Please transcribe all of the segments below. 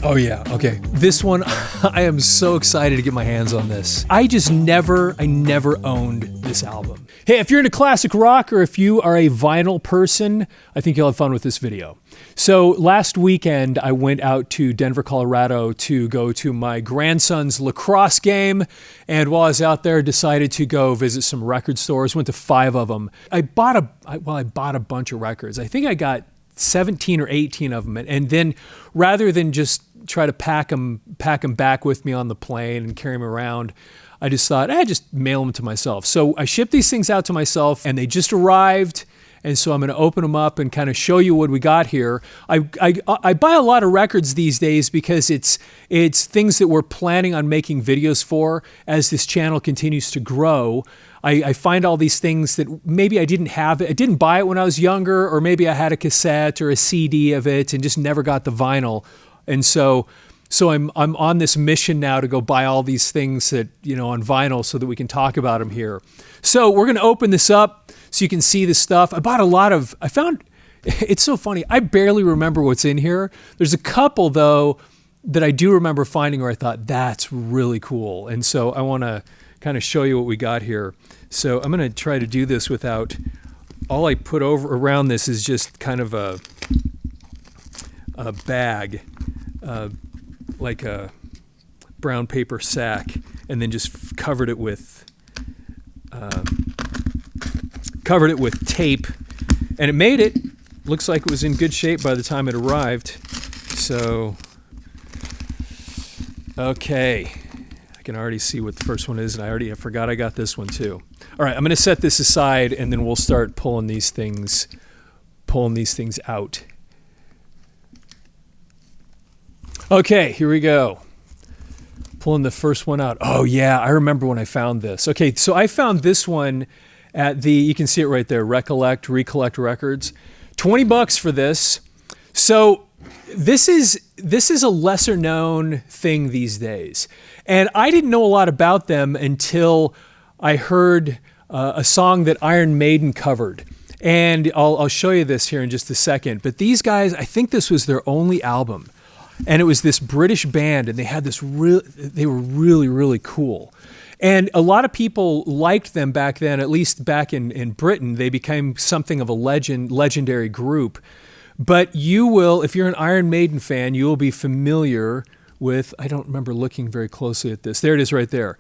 Oh yeah, okay. This one, I am so excited to get my hands on this. I never owned this album. Hey, if you're into classic rock or if you are a vinyl person, I think you'll have fun with this video. So last weekend, I went out to Denver, Colorado to go to my grandson's lacrosse game. And while I was out there, decided to go visit some record stores, went to 5 of them. I bought a bunch of records. I think I got 17 or 18 of them. And then rather than just try to pack them back with me on the plane and carry them around, I just thought, I'd just mail them to myself. So I shipped these things out to myself and they just arrived. And so I'm going to open them up and kind of show you what we got here. I buy a lot of records these days because it's things that we're planning on making videos for as this channel continues to grow. I find all these things that maybe I didn't have. I didn't buy it when I was younger, or maybe I had a cassette or a CD of it and just never got the vinyl. And so I'm on this mission now to go buy all these things that, on vinyl so that we can talk about them here. So we're going to open this up so you can see the stuff. I found, it's so funny. I barely remember what's in here. There's a couple though that I do remember finding where I thought that's really cool. And so I want to kind of show you what we got here. So I'm going to try to do this without, all I put around this is just kind of a bag, like a brown paper sack, and then just covered it with tape, and it made it. Looks like it was in good shape by the time it arrived. So, okay, I can already see what the first one is, and I forgot I got this one too. All right, I'm going to set this aside, and then we'll start pulling these things out. Okay, here we go. Pulling the first one out. Oh yeah, I remember when I found this. Okay, so I found this one at you can see it right there, Recollect Records. $20 for this. So this is a lesser known thing these days. And I didn't know a lot about them until I heard a song that Iron Maiden covered. And I'll show you this here in just a second. But these guys, I think this was their only album. And it was this British band, and they had they were really, really cool. And a lot of people liked them back then, at least back in Britain. They became something of a legendary group. But you will, if you're an Iron Maiden fan, you will be familiar with, I don't remember looking very closely at this. There it is right there.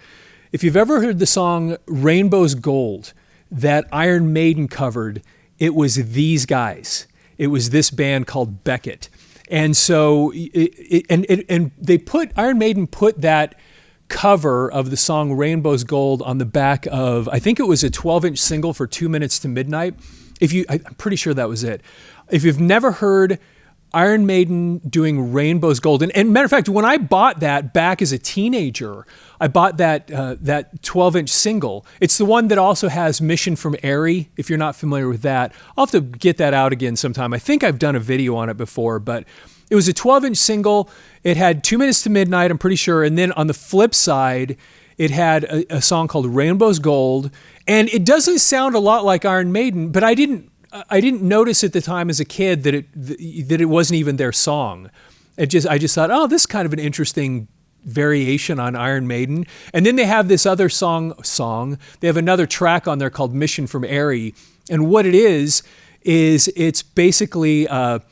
If you've ever heard the song Rainbow's Gold that Iron Maiden covered, it was these guys. It was this band called Beckett. And so, Iron Maiden put that cover of the song Rainbow's Gold on the back of, I think it was a 12-inch single for 2 Minutes to Midnight. I'm pretty sure that was it. If you've never heard Iron Maiden doing Rainbow's Gold, and matter of fact, when I bought that back as a teenager, I bought that 12-inch single. It's the one that also has Mission from Airy, if you're not familiar with that. I'll have to get that out again sometime. I think I've done a video on it before, but it was a 12-inch single. It had 2 Minutes to Midnight, I'm pretty sure. And then on the flip side, it had a song called Rainbow's Gold. And it doesn't sound a lot like Iron Maiden, but I didn't notice at the time as a kid that it wasn't even their song. I just thought, oh, this is kind of an interesting variation on Iron Maiden. And then they have this other song. They have another track on there called Mission from Airy. And what it is it's basically an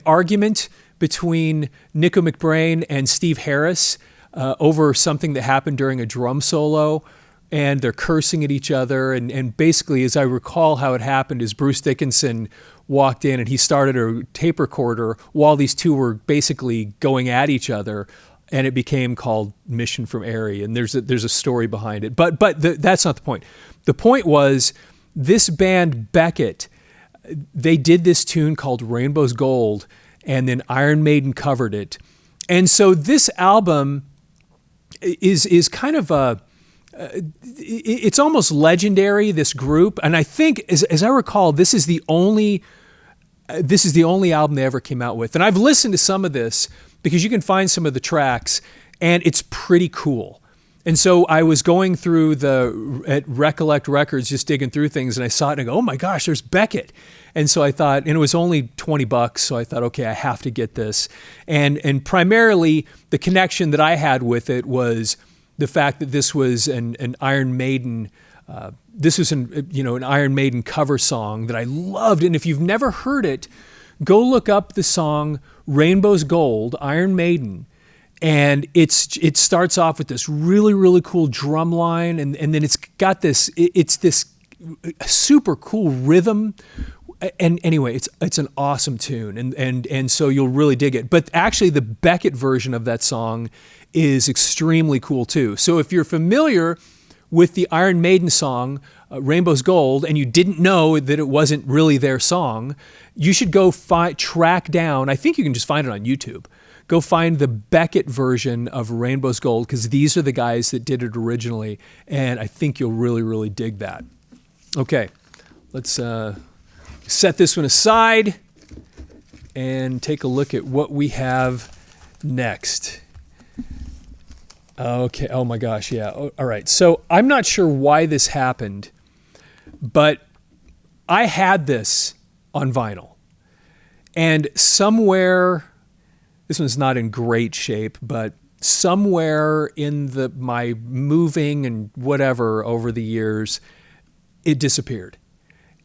argument between Nico McBrain and Steve Harris over something that happened during a drum solo. And they're cursing at each other. And basically, as I recall how it happened, is Bruce Dickinson walked in and he started a tape recorder while these two were basically going at each other. And it became called Mission from Airy. And there's a story behind it. But that's not the point. The point was this band Beckett, they did this tune called Rainbow's Gold. And then Iron Maiden covered it. And so this album is kind of it's almost legendary, this group. And I think, as I recall, this is the only album they ever came out with. And I've listened to some of this because you can find some of the tracks, and it's pretty cool. And so I was going through at Recollect Records, just digging through things, and I saw it and I go, oh my gosh, there's Beckett. And so I thought, and it was only $20, so I thought, okay, I have to get this. And primarily the connection that I had with it was the fact that this was an Iron Maiden, an Iron Maiden cover song that I loved. And if you've never heard it, go look up the song Rainbow's Gold, Iron Maiden. And it starts off with this really, really cool drum line, and then it's got this super cool rhythm. And anyway, it's an awesome tune, and so you'll really dig it. But actually, the Beckett version of that song is extremely cool too. So if you're familiar with the Iron Maiden song Rainbow's Gold, and you didn't know that it wasn't really their song, you should go track down. I think you can just find it on YouTube. Go find the Beckett version of Rainbow's Gold, because these are the guys that did it originally, and I think you'll really, really dig that. Okay, let's set this one aside and take a look at what we have next. Okay, oh my gosh, yeah. All right, so I'm not sure why this happened, but I had this on vinyl, and somewhere... This one's not in great shape, but somewhere in my moving and whatever over the years, it disappeared.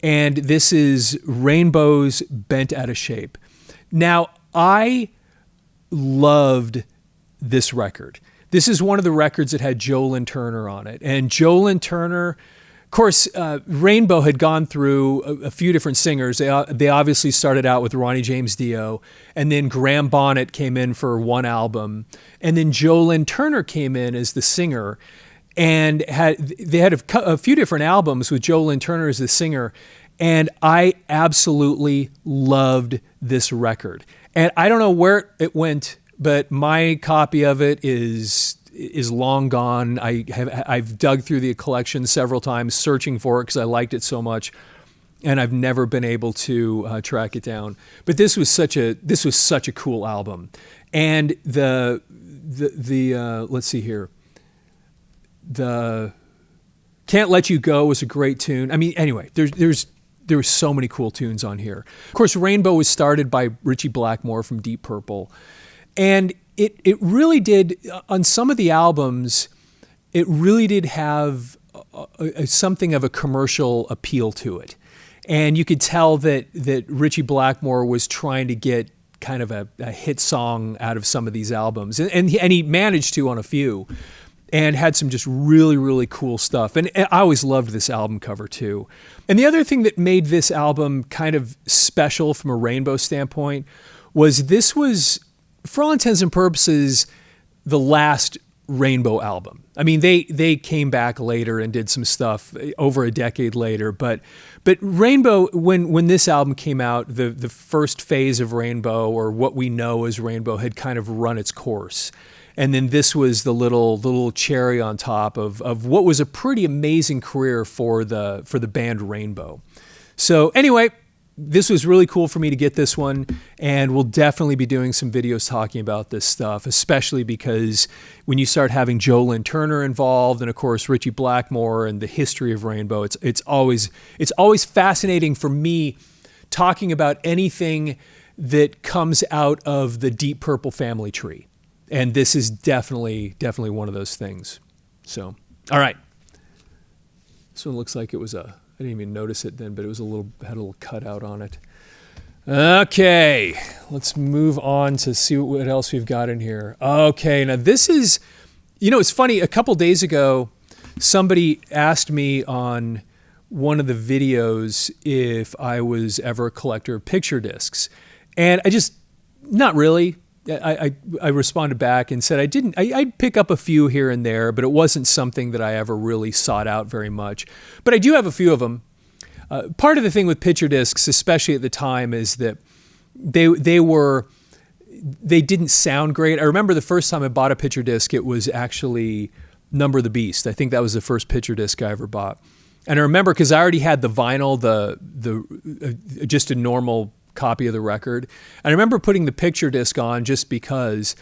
And this is Rainbow's Bent Out of Shape. Now, I loved this record. This is one of the records that had Joe Lynn Turner on it. And Joe Lynn Turner... Of course, Rainbow had gone through a few different singers. They obviously started out with Ronnie James Dio, and then Graham Bonnet came in for one album, and then Joe Lynn Turner came in as the singer, and they had a few different albums with Joe Lynn Turner as the singer, and I absolutely loved this record. And I don't know where it went, but my copy of it is long gone. I've dug through the collection several times searching for it because I liked it so much, and I've never been able to track it down. But this was such a cool album, and the let's see here, the Can't Let You Go was a great tune. I mean, anyway, there were so many cool tunes on here. Of course, Rainbow was started by Ritchie Blackmore from Deep Purple, and it really did, on some of the albums, it really did have something of a commercial appeal to it. And you could tell that Ritchie Blackmore was trying to get kind of a hit song out of some of these albums. And he managed to on a few, and had some just really, really cool stuff. And I always loved this album cover too. And the other thing that made this album kind of special from a Rainbow standpoint was this was, for all intents and purposes, the last Rainbow album. I mean, they came back later and did some stuff over a decade later, but Rainbow, when this album came out, the first phase of Rainbow, or what we know as Rainbow, had kind of run its course. And then this was the little cherry on top of what was a pretty amazing career for the band Rainbow. So anyway, this was really cool for me to get this one, and we'll definitely be doing some videos talking about this stuff, especially because when you start having Joe Lynn Turner involved, and of course Ritchie Blackmore, and the history of Rainbow, it's always fascinating for me talking about anything that comes out of the Deep Purple family tree, and this is definitely one of those things. So, all right, this one looks like it was I didn't even notice it then, but it was had a little cutout on it. Okay, let's move on to see what else we've got in here. Okay, now this is, it's funny, a couple days ago, somebody asked me on one of the videos if I was ever a collector of picture discs. And I just, not really. I responded back and said I didn't. I'd pick up a few here and there, but it wasn't something that I ever really sought out very much. But I do have a few of them. Part of the thing with picture discs, especially at the time, is that they didn't sound great. I remember the first time I bought a picture disc, it was actually Number of the Beast. I think that was the first picture disc I ever bought. And I remember because I already had the vinyl, just a normal copy of the record. And I remember putting the picture disc on just because,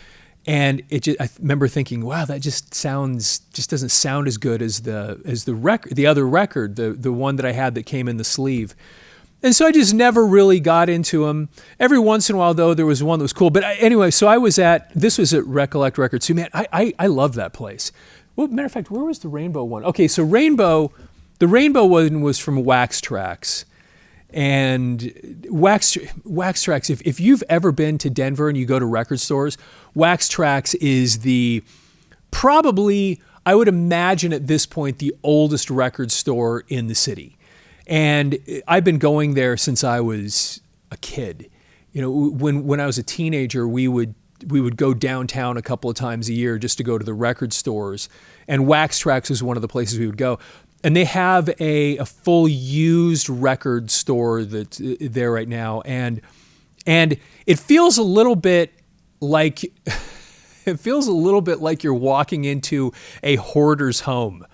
And I remember thinking, wow, that just doesn't sound as good as the record, the other record, the one that I had that came in the sleeve. And so I just never really got into them. Every once in a while, though, there was one that was cool. But anyway, so this was at Recollect Records too. Man, I love that place. Well, matter of fact, where was the Rainbow one? Okay, so the Rainbow one was from Wax Trax. And Wax Trax, if you've ever been to Denver and you go to record stores, Wax Trax is probably, I would imagine at this point, the oldest record store in the city. And I've been going there since I was a kid. You know, when I was a teenager, we would go downtown a couple of times a year just to go to the record stores. And Wax Trax was one of the places we would go. And they have a full used record store that's there right now. And it feels a little bit like you're walking into a hoarder's home.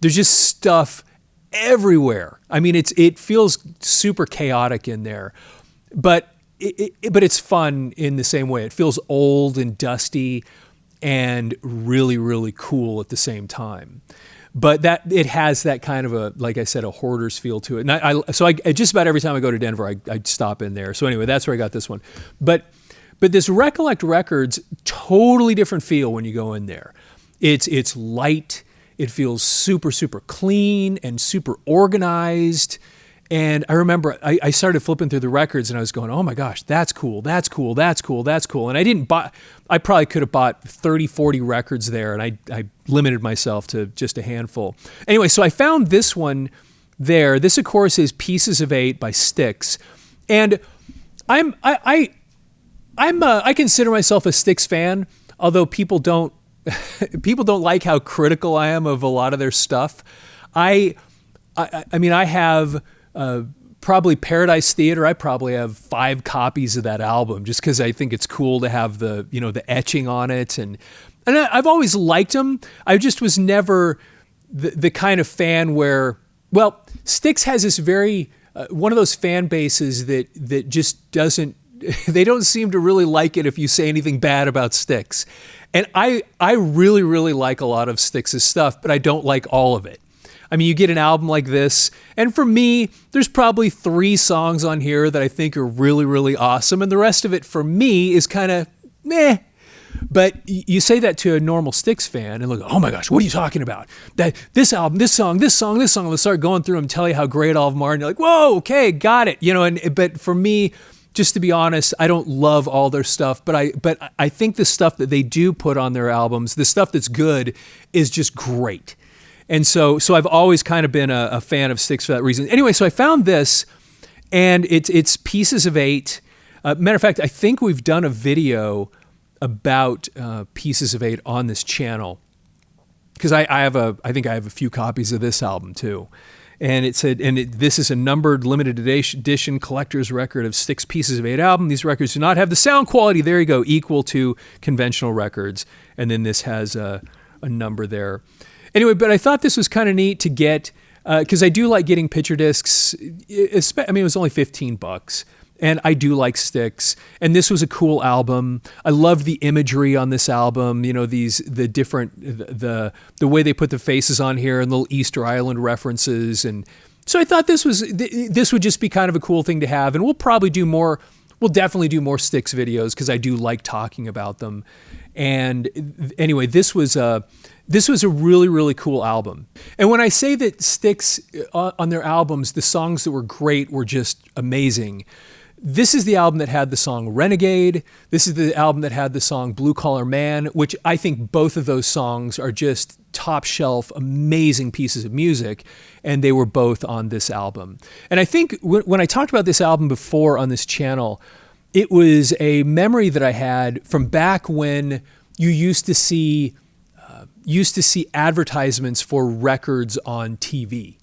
There's just stuff everywhere. I mean, it feels super chaotic in there, but it's fun in the same way. It feels old and dusty and really, really cool at the same time. But that it has that kind of like I said, a hoarder's feel to it. And so just about every time I go to Denver, I stop in there. So anyway, that's where I got this one. But this Recollect Records, totally different feel when you go in there. It's light. It feels super, super clean and super organized. And I remember I started flipping through the records and I was going, oh my gosh, that's cool, that's cool, that's cool, that's cool. And I probably could have bought 30, 40 records there, and I limited myself to just a handful. Anyway, so I found this one there. This, of course, is Pieces of 8 by Styx. And I consider myself a Styx fan, although people don't like how critical I am of a lot of their stuff. I mean, I have probably Paradise Theater. I probably have 5 copies of that album just because I think it's cool to have the etching on it. And I've always liked them. I just was never the kind of fan where, well, Styx has this very, one of those fan bases that just doesn't, they don't seem to really like it if you say anything bad about Styx. And I really, really like a lot of Styx's stuff, but I don't like all of it. I mean, you get an album like this, and for me, there's probably 3 songs on here that I think are really, really awesome, and the rest of it, for me, is kind of meh. But you say that to a normal Styx fan, and look, oh my gosh, what are you talking about? That this album, this song, they'll start going through them and tell you how great all of them are, and you're like, whoa, okay, got it. But for me, just to be honest, I don't love all their stuff, but I think the stuff that they do put on their albums, the stuff that's good, is just great. And so I've always kind of been a fan of Styx for that reason. Anyway, so I found this, and it's Pieces of 8. Matter of fact, I think we've done a video about Pieces of 8 on this channel, because I think I have a few copies of this album too. And it said, this is a numbered limited edition collector's record of Styx Pieces of 8 album. These records do not have the sound quality, there you go, equal to conventional records. And then this has a number there. Anyway, but I thought this was kind of neat to get, because I do like getting picture discs. I mean, it was only $15, and I do like Styx. And this was a cool album. I loved the imagery on this album. The way they put the faces on here and little Easter Island references. And so I thought this would just be kind of a cool thing to have. And we'll probably do more. We'll definitely do more Styx videos because I do like talking about them. And anyway, this was a really, really cool album. And when I say that Styx, on their albums, the songs that were great were just amazing, this is the album that had the song Renegade. This is the album that had the song Blue Collar Man, which I think both of those songs are just top shelf, amazing pieces of music. And they were both on this album. And I think when I talked about this album before on this channel, it was a memory that I had from back when you used to see advertisements for records on TV.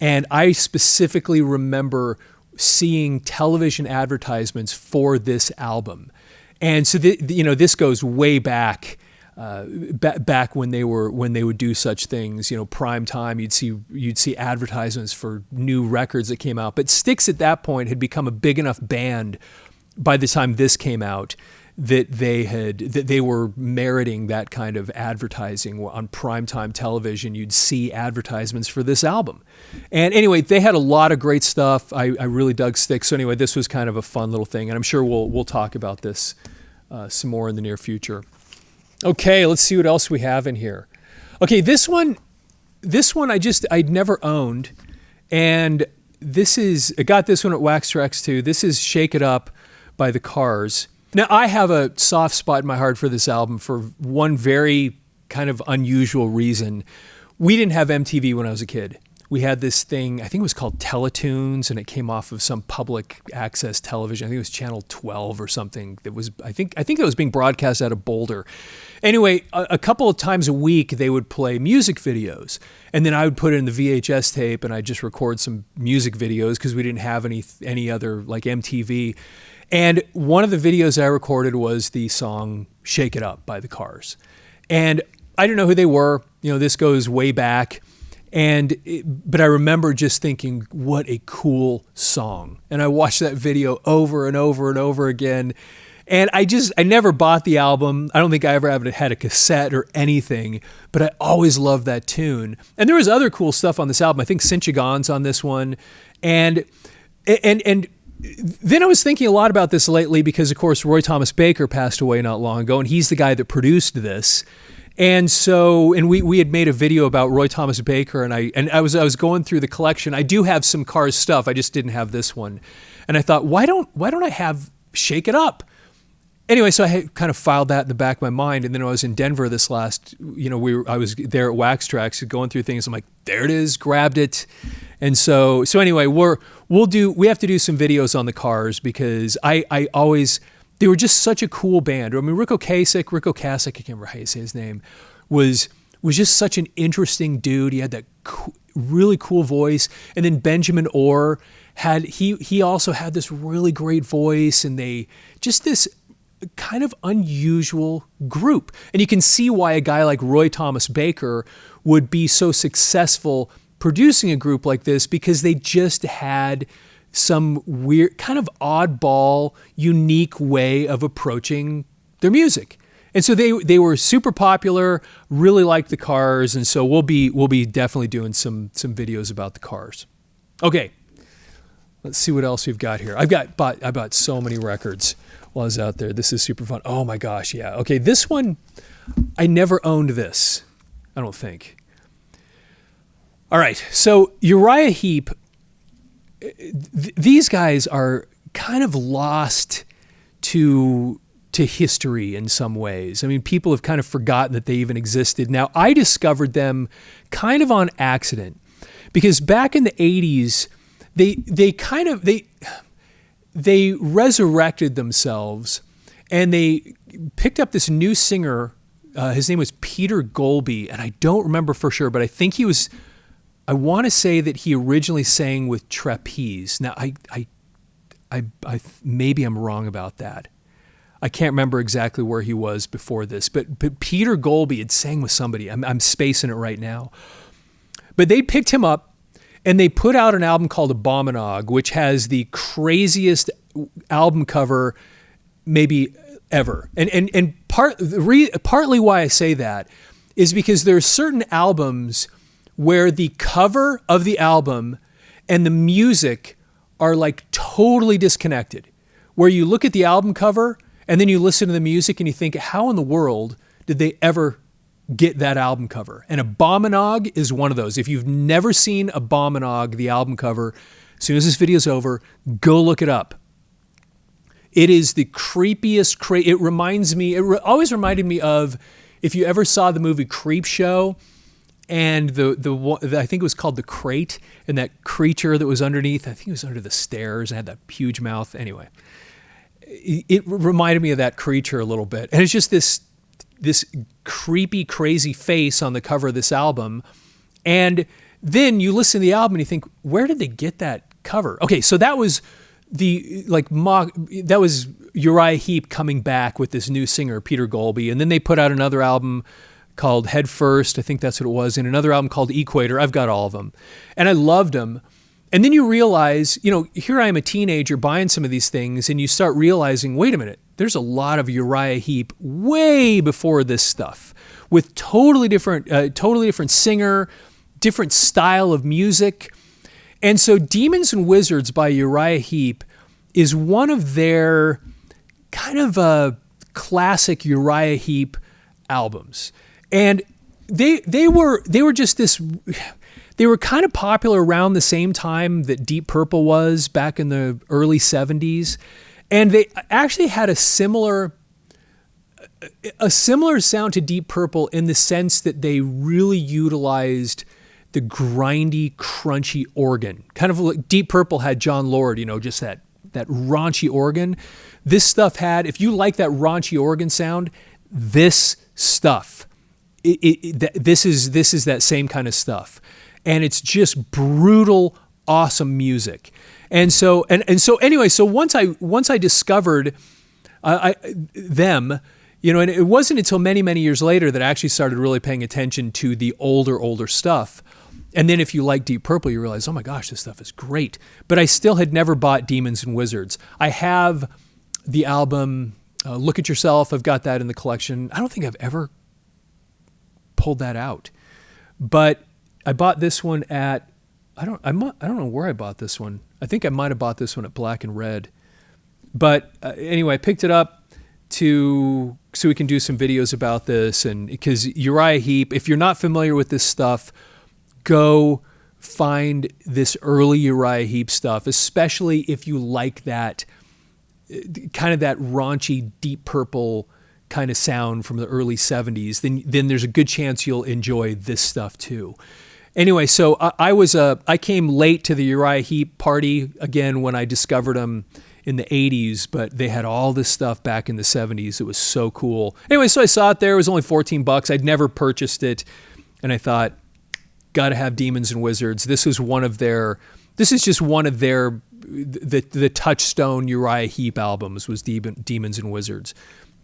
And I specifically remember seeing television advertisements for this album. And so this goes way back, back when they would do such things, prime time, you'd see advertisements for new records that came out. But Styx at that point had become a big enough band by the time this came out that they were meriting that kind of advertising on primetime television. You'd see advertisements for this album. And anyway, they had a lot of great stuff. I really dug Styx. So anyway, this was kind of a fun little thing, and I'm sure we'll talk about this some more in the near future. Okay, let's see what else we have in here. Okay, this one I'd never owned, and I got this one at Wax Tracks too. This is Shake It Up by the Cars. Now, I have a soft spot in my heart for this album for one very kind of unusual reason. We didn't have MTV when I was a kid. We had this thing, I think it was called Teletoons, and it came off of some public access television. I think it was Channel 12 or something. That was, I think it was being broadcast out of Boulder. Anyway, a couple of times a week, they would play music videos. And then I would put it in the VHS tape, and I'd just record some music videos because we didn't have any other like MTV. And one of the videos I recorded was the song Shake It Up by the Cars. And I didn't know who they were. This goes way back. But I remember just thinking, what a cool song. And I watched that video over and over and over again. And I never bought the album. I don't think I ever had a cassette or anything, but I always loved that tune. And there was other cool stuff on this album. I think Cinchagon's on this one. And then I was thinking a lot about this lately because, of course, Roy Thomas Baker passed away not long ago, and he's the guy that produced this. And so, we had made a video about Roy Thomas Baker, and I was going through the collection. I do have some Cars stuff. I just didn't have this one, and I thought, why don't I have Shake It Up? Anyway, so I had kind of filed that in the back of my mind, and then I was in Denver this last. I was there at Wax Tracks going through things. I'm like, there it is, grabbed it. And so anyway, we have to do some videos on the Cars because they were just such a cool band. I mean, Rico Kasich, I can't remember how you say his name, was just such an interesting dude. He had that really cool voice. And then Benjamin Orr he also had this really great voice, and they just this kind of unusual group. And you can see why a guy like Roy Thomas Baker would be so successful producing a group like this, because they just had some weird, kind of oddball, unique way of approaching their music. And so they were super popular, really liked the Cars, and so we'll be definitely doing some videos about the Cars. Okay, let's see what else we've got here. I bought so many records while I was out there. This is super fun. Oh my gosh, yeah. Okay, this one, I never owned this, I don't think. All right, so Uriah Heep, these guys are kind of lost to history in some ways. I mean, people have kind of forgotten that they even existed. Now, I discovered them kind of on accident, because back in the 80s, they resurrected themselves, and they picked up this new singer. His name was Peter Golby, and I don't remember for sure, but I think I want to say that he originally sang with Trapeze. Now, I maybe I'm wrong about that. I can't remember exactly where he was before this, but Peter Golby had sang with somebody. I'm spacing it right now. But they picked him up, and they put out an album called Abominog, which has the craziest album cover maybe ever. And partly why I say that is because there are certain albums where the cover of the album and the music are like totally disconnected, where you look at the album cover and then you listen to the music and you think, how in the world did they ever get that album cover? And Abominog is one of those. If you've never seen Abominog, the album cover, as soon as this video's over, go look it up. It is the creepiest, it always reminded me of, if you ever saw the movie Creepshow, and the I think it was called The Crate, and that creature that was underneath, I think it was under the stairs and had that huge mouth. Anyway, it reminded me of that creature a little bit. And it's just this creepy, crazy face on the cover of this album. And then you listen to the album and you think, where did they get that cover? Okay, so that was that was Uriah Heep coming back with this new singer, Peter Golby. And then they put out another album called Head First, I think that's what it was, and another album called Equator. I've got all of them. And I loved them. And then you realize, here I am, a teenager buying some of these things, and you start realizing, wait a minute, there's a lot of Uriah Heep way before this stuff with totally different singer, different style of music. And so Demons and Wizards by Uriah Heep is one of their kind of classic Uriah Heep albums. And they were just this, they were kind of popular around the same time that Deep Purple was back in the early 70s. And they actually had a similar sound to Deep Purple in the sense that they really utilized the grindy, crunchy organ. Kind of like Deep Purple had John Lord, just that raunchy organ. This stuff had, if you like that raunchy organ sound, this stuff, this is that same kind of stuff. And it's just brutal, awesome music. And so anyway, so once I discovered them, and it wasn't until many years later that I actually started really paying attention to the older stuff. And then if you like Deep Purple, you realize, oh my gosh, this stuff is great. But I still had never bought Demons and Wizards. I have the album Look at Yourself. I've got that in the collection. I don't think I've ever pulled that out. But I bought this one at, I don't know where I bought this one. I think I might have bought this one at Black and Red. But anyway, I picked it up so we can do some videos about this. And because Uriah Heep, if you're not familiar with this stuff, go find this early Uriah Heep stuff, especially if you like that kind of that raunchy Deep Purple kind of sound from the early 70s. Then there's a good chance you'll enjoy this stuff too. Anyway, so I came late to the Uriah Heep party again when I discovered them in the 80s, but they had all this stuff back in the 70s. It was so cool. Anyway, so I saw it there. It was only $14. I'd never purchased it, and I thought, got to have Demons and Wizards. This is just one of their the touchstone Uriah Heep albums was Demons and Wizards.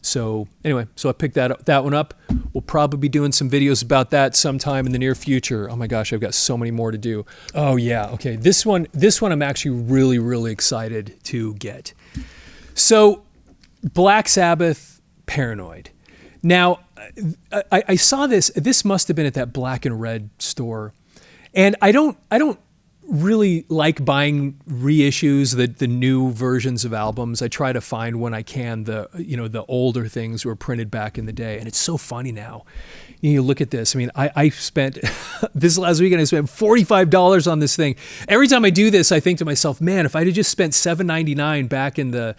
So anyway, so I picked that one up. We'll probably be doing some videos about that sometime in the near future. Oh my gosh, I've got so many more to do. Oh yeah, okay. This one I'm actually really excited to get. So Black Sabbath, Paranoid. Now, I saw this. This must have been at that Black and Red store, and I don't really like buying reissues, the new versions of albums. I try to find when I can the older things were printed back in the day, and it's so funny now. You look at this. I mean, I spent this last weekend. I spent $45 on this thing. Every time I do this, I think to myself, man, if I had just spent $7.99 back in the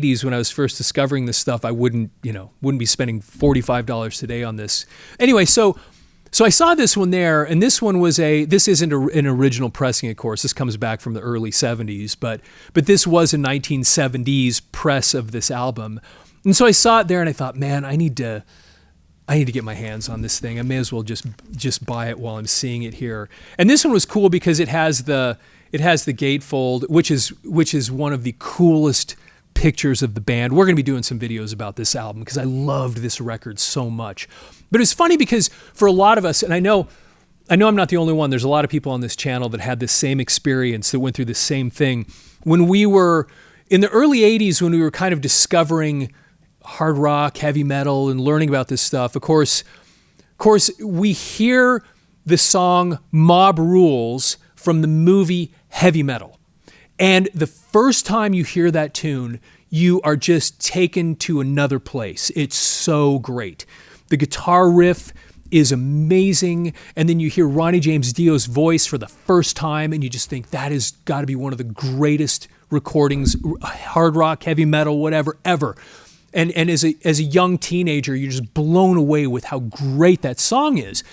80s when I was first discovering this stuff, I wouldn't be spending $45 today on this. Anyway, so I saw this one there, and this one was this isn't an original pressing, of course. This comes back from the early 70s, but this was a 1970s press of this album. And so I saw it there, and I thought, man, I need to get my hands on this thing. I may as well just buy it while I'm seeing it here. And this one was cool because it has the gatefold, which is one of the coolest pictures of the band. We're going to be doing some videos about this album because I loved this record so much. But it's funny because for a lot of us, and I know I'm not the only one, there's a lot of people on this channel that had the same experience, that went through the same thing. When we were in the early 80s, when we were kind of discovering hard rock, heavy metal, and learning about this stuff, of course, we hear the song Mob Rules from the movie Heavy Metal. And the first time you hear that tune, you are just taken to another place. It's so great. The guitar riff is amazing. And then you hear Ronnie James Dio's voice for the first time, and you just think that has got to be one of the greatest recordings, hard rock, heavy metal, whatever, ever. And as a young teenager, you're just blown away with how great that song is.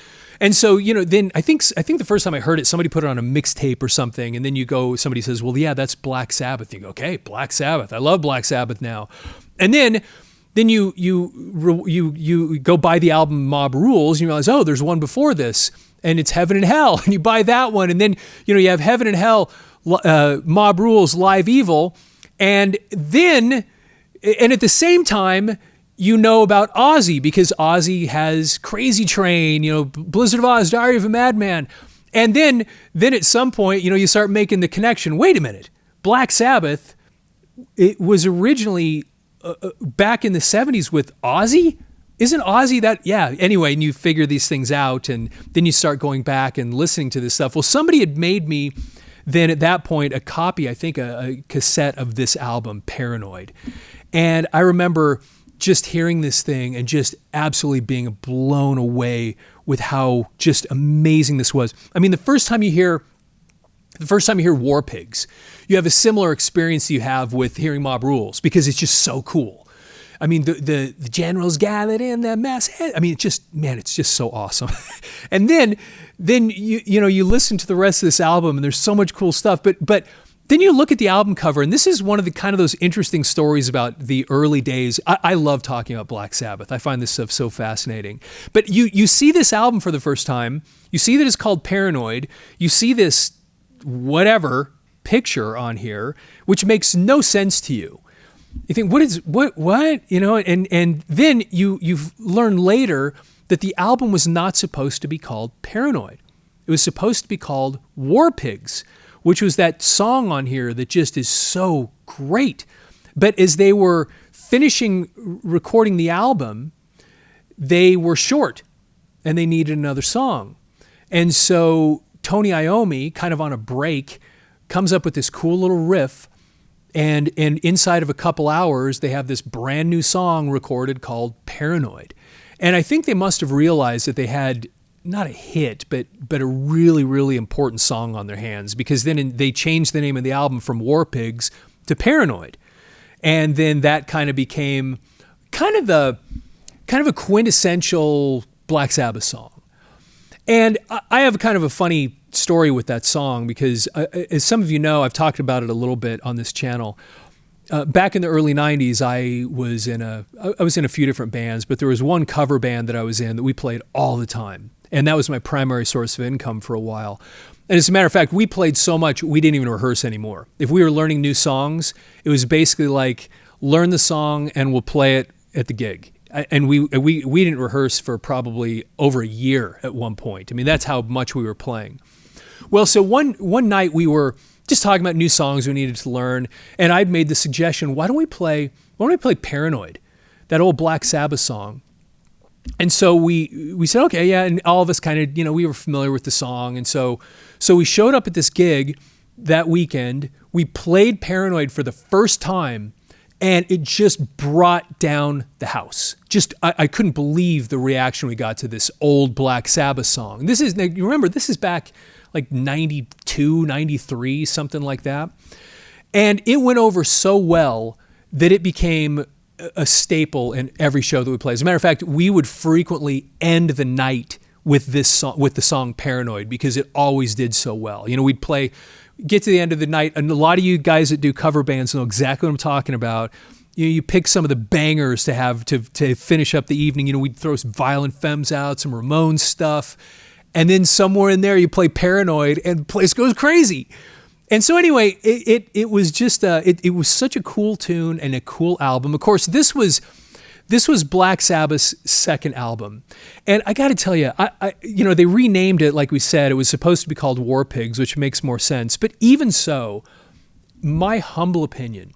And so, then I think the first time I heard it, somebody put it on a mixtape or something, and then somebody says, well, yeah, that's Black Sabbath. You go, okay, Black Sabbath. I love Black Sabbath now. And then you go buy the album Mob Rules, and you realize, oh, there's one before this, and it's Heaven and Hell, and you buy that one, and then you have Heaven and Hell, Mob Rules, Live Evil, and at the same time, about Ozzy, because Ozzy has Crazy Train, Blizzard of Oz, Diary of a Madman. And then at some point, you start making the connection. Wait a minute. Black Sabbath, it was originally back in the 70s with Ozzy. Isn't Ozzy that? Yeah. Anyway, and you figure these things out, and then you start going back and listening to this stuff. Well, somebody had made me then at that point a copy, I think a cassette of this album, Paranoid. And I remember just hearing this thing and just absolutely being blown away with how just amazing this was. I mean, the first time you hear War Pigs, you have a similar experience you have with hearing Mob Rules, because it's just so cool. I mean, the generals gathered in their masthead. I mean, it's just so awesome. And then you listen to the rest of this album, and there's so much cool stuff. But then you look at the album cover, and this is one of the kind of those interesting stories about the early days. I love talking about Black Sabbath. I find this stuff so fascinating. But you see this album for the first time. You see that it's called Paranoid. You see this whatever picture on here, which makes no sense to you. You think, what? You know, and then you've learned later that the album was not supposed to be called Paranoid. It was supposed to be called War Pigs, which was that song on here that just is so great. But as they were finishing recording the album, they were short and they needed another song. And so Tony Iommi, kind of on a break, comes up with this cool little riff. And inside of a couple hours, they have this brand new song recorded called Paranoid. And I think they must have realized that they had not a hit, but a really, really important song on their hands, because then they changed the name of the album from War Pigs to Paranoid. And then that kind of became kind of a quintessential Black Sabbath song. And I have kind of a funny story with that song, because as some of you know, I've talked about it a little bit on this channel. Back in the early 90s, I was in a few different bands, but there was one cover band that I was in that we played all the time. And that was my primary source of income for a while. And as a matter of fact, we played so much, we didn't even rehearse anymore. If we were learning new songs, it was basically like, learn the song and we'll play it at the gig. And we didn't rehearse for probably over a year at one point. I mean, that's how much we were playing. Well, so one night we were just talking about new songs we needed to learn, and I'd made the suggestion, why don't we play Paranoid, that old Black Sabbath song? And so we said, okay, yeah, and all of us kind of, we were familiar with the song, and so we showed up at this gig that weekend. We played Paranoid for the first time, and it just brought down the house. I couldn't believe the reaction we got to this old Black Sabbath song. You remember, this is back like 92, 93, something like that. And it went over so well that it became a staple in every show that we played. As a matter of fact, we would frequently end the night with this song, with the song Paranoid, because it always did so well. We'd get to the end of the night, and a lot of you guys that do cover bands know exactly what I'm talking about. You pick some of the bangers to have to finish up the evening. We'd throw some Violent Femmes out, some Ramones stuff, and then somewhere in there you play Paranoid, and the place goes crazy. And so anyway, it was just it was such a cool tune and a cool album. Of course, this was Black Sabbath's second album, and I got to tell you, they renamed it, like we said. It was supposed to be called War Pigs, which makes more sense. But even so, my humble opinion,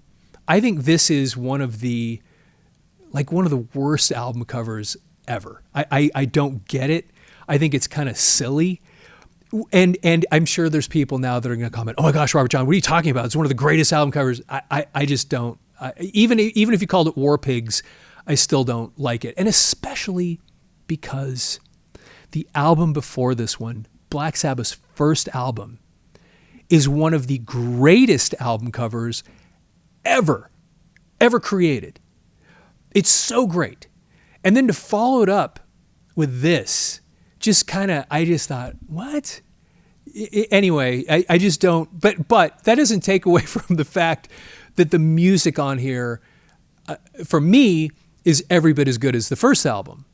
I think this is one of the worst album covers ever. I don't get it. I think it's kind of silly. And I'm sure there's people now that are going to comment, oh my gosh, Robert John, what are you talking about? It's one of the greatest album covers. I just don't. Even if you called it War Pigs, I still don't like it. And especially because the album before this one, Black Sabbath's first album, is one of the greatest album covers ever created. It's so great. And then to follow it up with this, I just thought, what? Anyway, I just don't, but that doesn't take away from the fact that the music on here, for me, is every bit as good as the first album.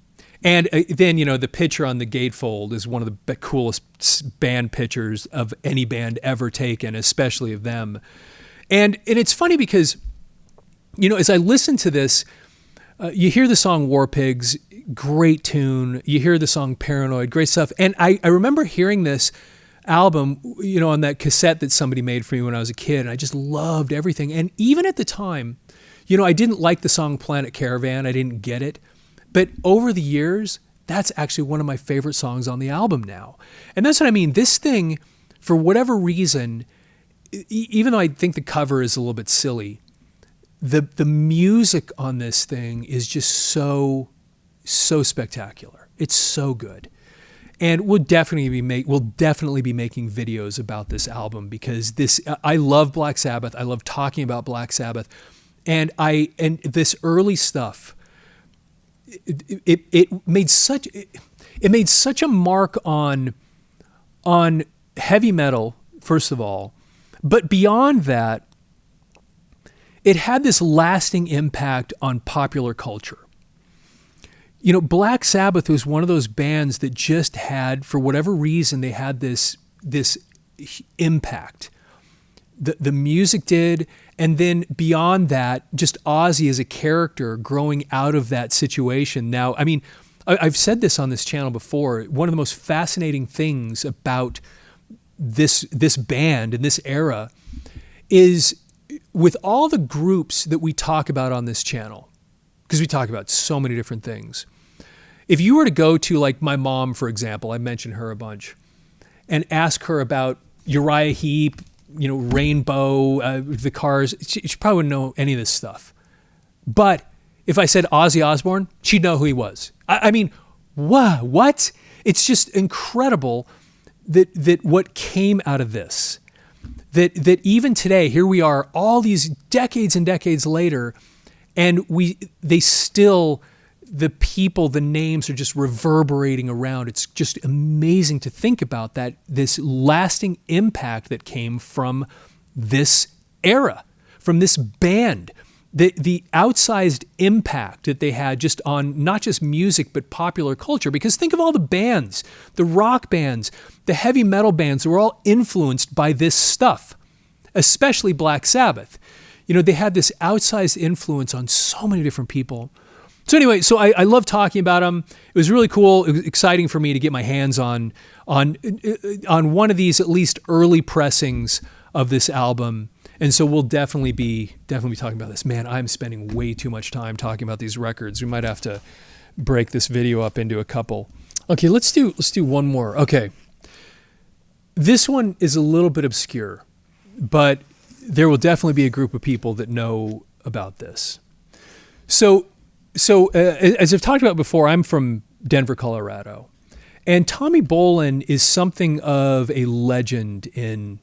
And then, the picture on the gatefold is one of the coolest band pictures of any band ever taken, especially of them. And it's funny because, as I listen to this, you hear the song War Pigs, great tune. You hear the song Paranoid, great stuff. And I remember hearing this album, on that cassette that somebody made for me when I was a kid, and I just loved everything. And even at the time, I didn't like the song Planet Caravan. I didn't get it. But over the years, that's actually one of my favorite songs on the album now. And that's what I mean. This thing, for whatever reason, even though I think the cover is a little bit silly, the music on this thing is just so spectacular. It's so good. And we'll definitely be making videos about this album, because I love Black Sabbath. I love talking about Black Sabbath. And this early stuff, it made such a mark on heavy metal, first of all, but beyond that, it had this lasting impact on popular culture. Black Sabbath was one of those bands that just had, for whatever reason, they had this impact. The music did, and then beyond that, just Ozzy as a character growing out of that situation. Now, I mean, I've said this on this channel before. One of the most fascinating things about this band and this era is, with all the groups that we talk about on this channel, because we talk about so many different things. If you were to go to, like, my mom, for example, I mentioned her a bunch, and ask her about Uriah Heep, Rainbow, the Cars, she probably wouldn't know any of this stuff. But if I said Ozzy Osbourne, she'd know who he was. I mean, what? It's just incredible that what came out of this. That even today, here we are, all these decades and decades later, and the people, the names are just reverberating around. It's just amazing to think about that, this lasting impact that came from this era, from this band, the outsized impact that they had just on not just music, but popular culture. Because think of all the bands, the rock bands, the heavy metal bands that were all influenced by this stuff, especially Black Sabbath. They had this outsized influence on so many different people. So anyway, I love talking about them. It was really cool. It was exciting for me to get my hands on one of these, at least early pressings of this album. And so we'll definitely be talking about this. Man, I'm spending way too much time talking about these records. We might have to break this video up into a couple. Okay, let's do one more. Okay. This one is a little bit obscure, but there will definitely be a group of people that know about this. So as I've talked about before, I'm from Denver, Colorado, and Tommy Bolin is something of a legend in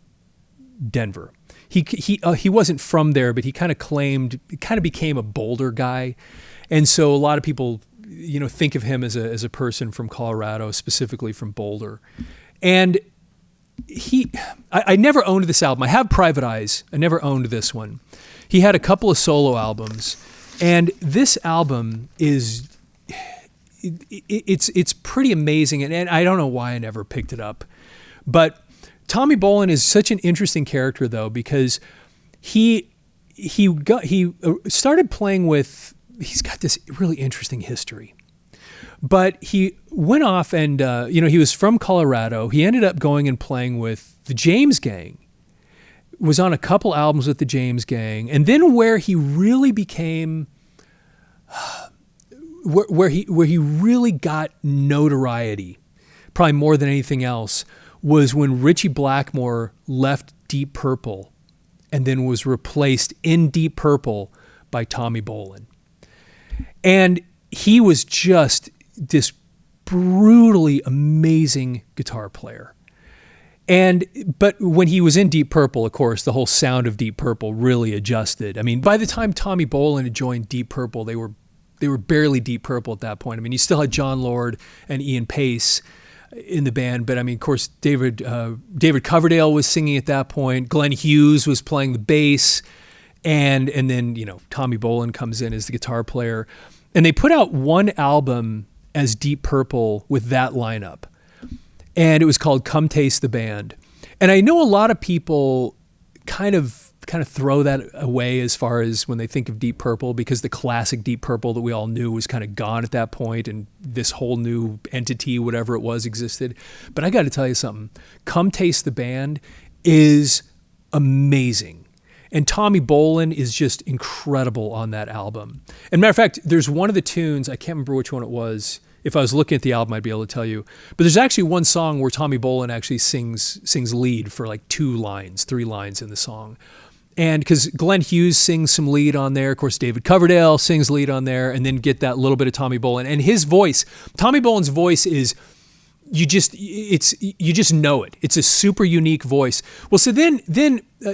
Denver. He wasn't from there, but he kind of became a Boulder guy, and so a lot of people, think of him as a person from Colorado, specifically from Boulder, and I never owned this album. I have Private Eyes. I never owned this one. He had a couple of solo albums. And this album it's pretty amazing, and I don't know why I never picked it up. But Tommy Bolin is such an interesting character, though, because he started playing with. He's got this really interesting history, but he went off and he was from Colorado. He ended up going and playing with the James Gang. Was on a couple albums with the James Gang, and then where he really became, where he really got notoriety, probably more than anything else, was when Ritchie Blackmore left Deep Purple, and then was replaced in Deep Purple by Tommy Bolin, and he was just this brutally amazing guitar player. But when he was in Deep Purple, of course, the whole sound of Deep Purple really adjusted. I mean, by the time Tommy Bolin had joined Deep Purple, they were barely Deep Purple at that point. I mean, you still had John Lord and Ian Pace in the band, but I mean, of course, David Coverdale was singing at that point. Glenn Hughes was playing the bass, and then Tommy Bolin comes in as the guitar player, and they put out one album as Deep Purple with that lineup. And it was called Come Taste the Band. And I know a lot of people kind of throw that away as far as when they think of Deep Purple, because the classic Deep Purple that we all knew was kind of gone at that point, and this whole new entity, whatever it was, existed. But I got to tell you something. Come Taste the Band is amazing. And Tommy Bolin is just incredible on that album. And matter of fact, there's one of the tunes, I can't remember which one it was. If I was looking at the album, I'd be able to tell you. But there's actually one song where Tommy Bolin actually sings lead for like 3 lines in the song. And because Glenn Hughes sings some lead on there, of course, David Coverdale sings lead on there, and then get that little bit of Tommy Bolin. And his voice, Tommy Bolin's voice is, you just know it. It's a super unique voice. Well, so then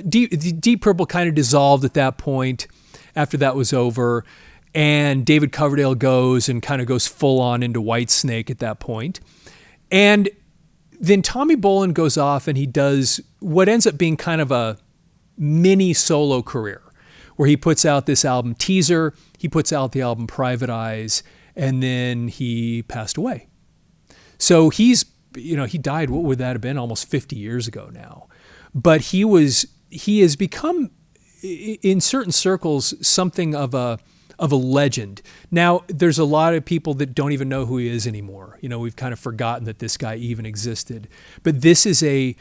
Deep Purple kind of dissolved at that point after that was over, and David Coverdale goes full on into Whitesnake at that point. And then Tommy Bolin goes off and he does what ends up being kind of a mini solo career, where he puts out this album Teaser, he puts out the album Private Eyes, and then he passed away. So he died, what would that have been? Almost 50 years ago now. But he has become, in certain circles, something of a legend. Now, there's a lot of people that don't even know who he is anymore. We've kind of forgotten that this guy even existed. But this is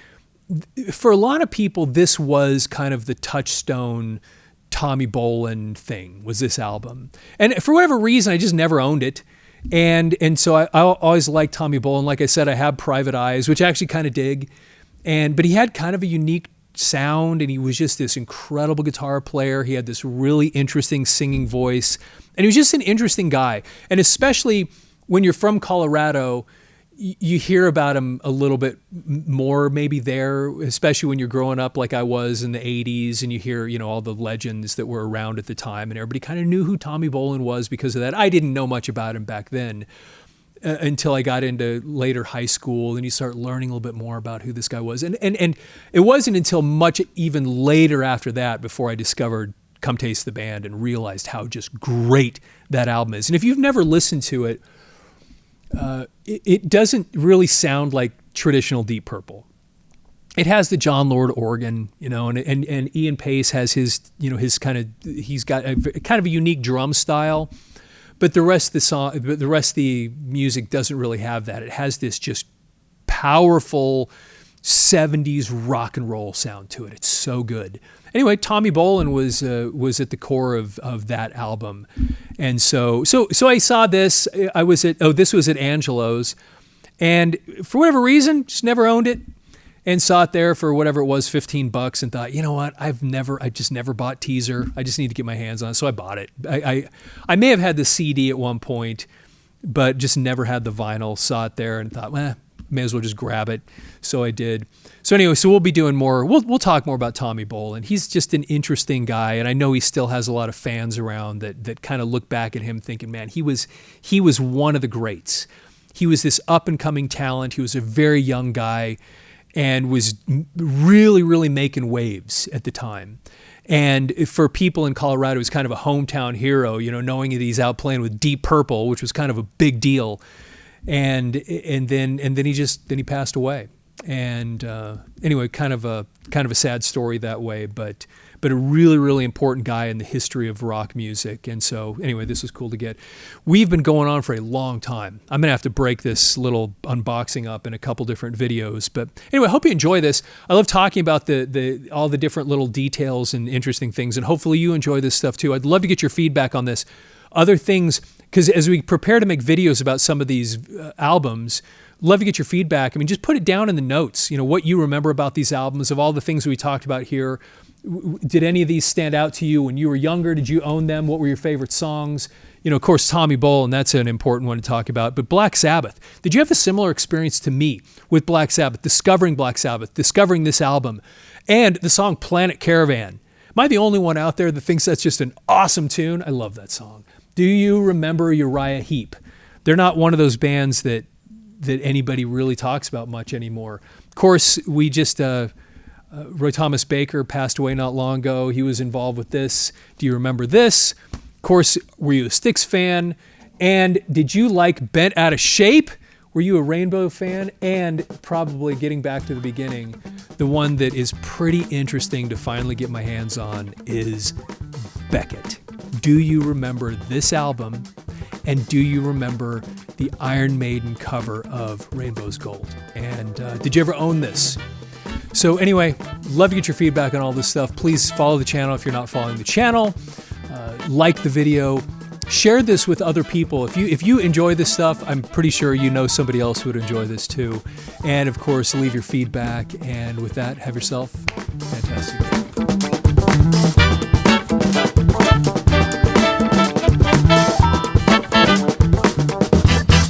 for a lot of people, this was kind of the touchstone Tommy Bolin thing, was this album. And for whatever reason, I just never owned it. And so I always liked Tommy Bolin. Like I said, I have Private Eyes, which I actually kind of dig. But he had kind of a unique sound, and he was just this incredible guitar player. He had this really interesting singing voice, and he was just an interesting guy. And especially when you're from Colorado, you hear about him a little bit more maybe there, especially when you're growing up like I was in the 80s, and you hear, all the legends that were around at the time, and everybody kind of knew who Tommy Bolin was because of that. I didn't know much about him back then until I got into later high school, and you start learning a little bit more about who this guy was. And it wasn't until much even later after that before I discovered Come Taste the Band and realized how just great that album is. And if you've never listened to it, it doesn't really sound like traditional Deep Purple. It has the John Lord organ, and Ian Pace has his he's got kind of a unique drum style, but the rest of the music doesn't really have that. It has this just powerful 70s rock and roll sound to it. It's so good. Anyway, Tommy Bolin was at the core of that album. And so I saw this. This was at Angelo's, and for whatever reason, just never owned it, and saw it there for whatever it was, $15, and thought, you know what, I just never bought Teaser. I just need to get my hands on it. So I bought it. I may have had the CD at one point, but just never had the vinyl. Saw it there and thought, may as well just grab it. So I did. So anyway, we'll be doing more. We'll talk more about Tommy Bolin. He's just an interesting guy, and I know he still has a lot of fans around that kind of look back at him thinking, man, he was one of the greats. He was this up and coming talent. He was a very young guy and was really, really making waves at the time. And for people in Colorado, he was kind of a hometown hero, knowing that he's out playing with Deep Purple, which was kind of a big deal. And then he passed away. And anyway, kind of a sad story that way, but a really, really important guy in the history of rock music. And so anyway, this was cool to get. We've been going on for a long time. I'm going to have to break this little unboxing up in a couple different videos. But anyway, I hope you enjoy this. I love talking about all the different little details and interesting things, and hopefully you enjoy this stuff too. I'd love to get your feedback on this. Other things, because as we prepare to make videos about some of these albums, love to get your feedback. I mean, just put it down in the notes, what you remember about these albums, of all the things we talked about here. Did any of these stand out to you when you were younger? Did you own them? What were your favorite songs? Of course, Tommy Bolin, that's an important one to talk about. But Black Sabbath, did you have a similar experience to me with Black Sabbath, discovering this album, and the song Planet Caravan? Am I the only one out there that thinks that's just an awesome tune? I love that song. Do you remember Uriah Heep? They're not one of those bands that anybody really talks about much anymore. Of course, we just, Roy Thomas Baker passed away not long ago. He was involved with this. Do you remember this? Of course, were you a Styx fan? And did you like Bent Out of Shape? Were you a Rainbow fan? And probably getting back to the beginning, the one that is pretty interesting to finally get my hands on is Beckett. Do you remember this album? And do you remember the Iron Maiden cover of Rainbow's Gold? And did you ever own this? So anyway, Love to get your feedback on all this stuff. Please follow the channel if you're not following the channel. Like the video. Share this with other people. If you enjoy this stuff, I'm pretty sure you know somebody else who would enjoy this too. And of course, leave your feedback. And with that, have yourself a fantastic day.